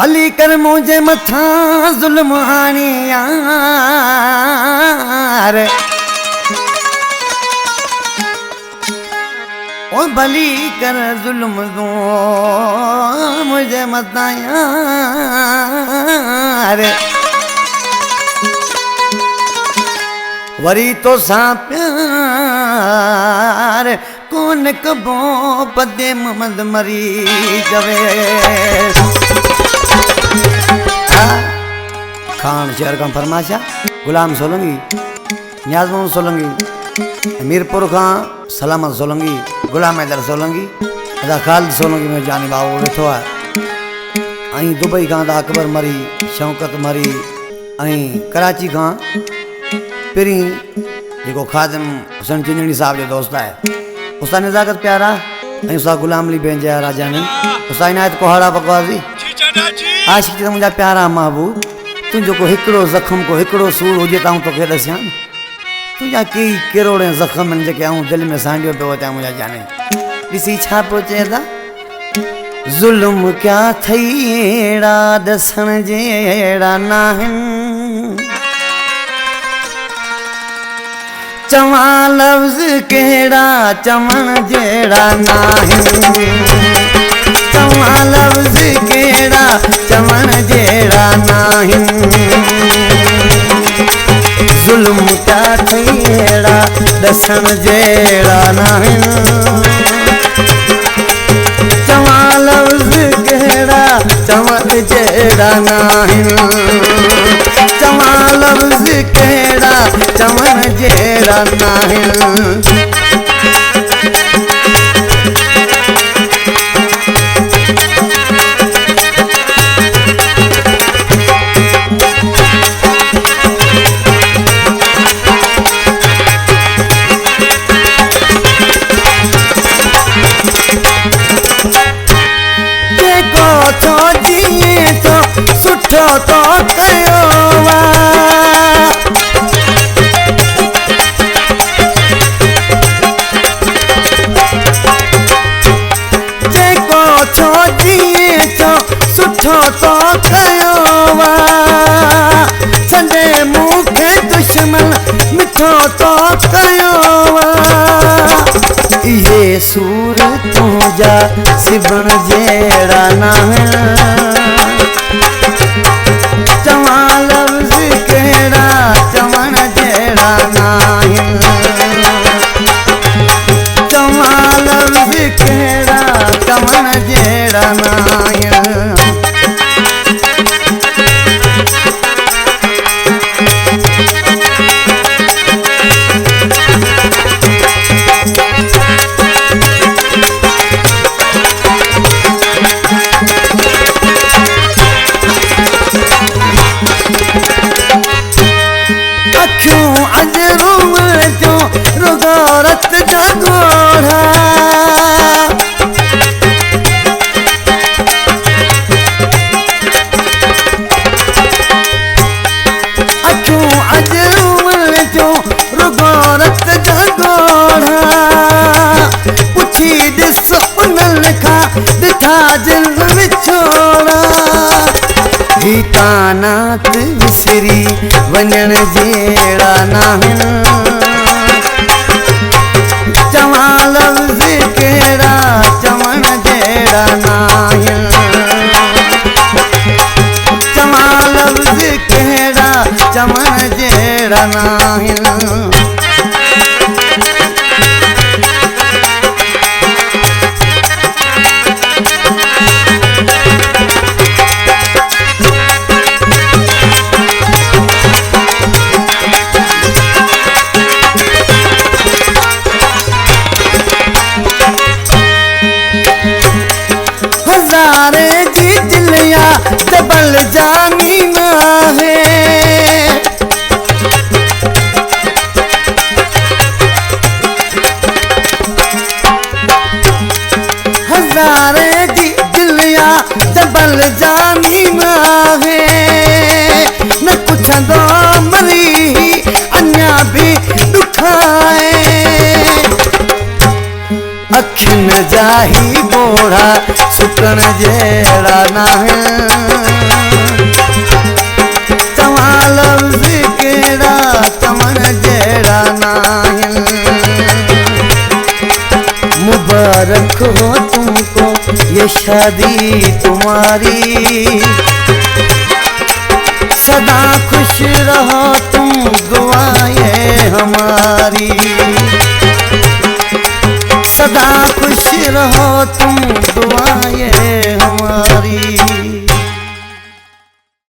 भली कर मुझे मथा जुल्म आनी यार ओ भली कर जुल्म दो मुझे मथा यार वरी तो सा प्यार कौन कबो पदे मोहम्मद मरी जवे खान शेर का फरमाशा गुलाम सोलंगी नियाज मोहम्मद सोलंगी मीरपुर खां सलामत सोलंगी गुलाम हैदर सोलंगी अदा खालिद सोलंगी में जानी बाबू वेठो है आई दुबई खां दा अकबर मरी शौकत मरी आई कराची खां पिरी जो खादिम हुसैन चिंजणी साहब जो दोस्त है उसा नजाकत प्यारा उसा गुलाम अली बेंजा राजा ने उसा इनायत कोहाड़ा बकवासी आशिक तो मुझा प्यारा महबूब तुझो को हिकड़ो जख्म को हिकड़ो सूर हुजे ता तो के दसिया तुझा कई करोड़े जख्म जे के आऊं दिल में सांडियो पे होता मुझा जाने दिसी छा पहुंचे दा जुल्म क्या थईड़ा दसन जेड़ा नाहन चवा लफ्ज केड़ा चमन जेड़ा नाहिन चवा लफ्ज केड़ा चमन जेड़ा नाहिन जुल्म क्या थेड़ा दसन जेड़ा नाहिन चवा लफ्ज केड़ा चमन जेड़ा नाहिन चवा लफ्ज केड़ा चमन जेड़ा नाहिन सुठो तो कयो वा जेको छो जीए छो सुठो तो कयो वा संदे मूंखे दुश्मन मिठो तो कयो वा ये सूर तुझा सिबण जेड़ा नाहिन चवा लफ्ज केड़ा चमन जेड़ा नाहिन चवा लफ्ज केड़ा चमन जेड़ा नाहिन रत जा घोड़ा अखियों अजरूम जो रुगो रत जा घोड़ा पुछी दिस उनल खा दिठा दिल विछोड़ा ही तानात विसरी वञण जेड़ा नाहिन चवा लफ्ज केड़ा चमन जेड़ा नाहिन चवा लफ्ज केड़ा चमन जेड़ा नाहिन जबल जानी ना है हजारे जी दिलिया जबल जानी ना है न कुछ दो मरी अन्या भी दुखाए अखिन जाही बोड़ा सुकन जेड़ा ना है मुबारक हो तुमको ये शादी तुम्हारी। सदा खुश रहो तुम दुआएं हमारी। सदा खुश रहो तुम दुआएं हमारी।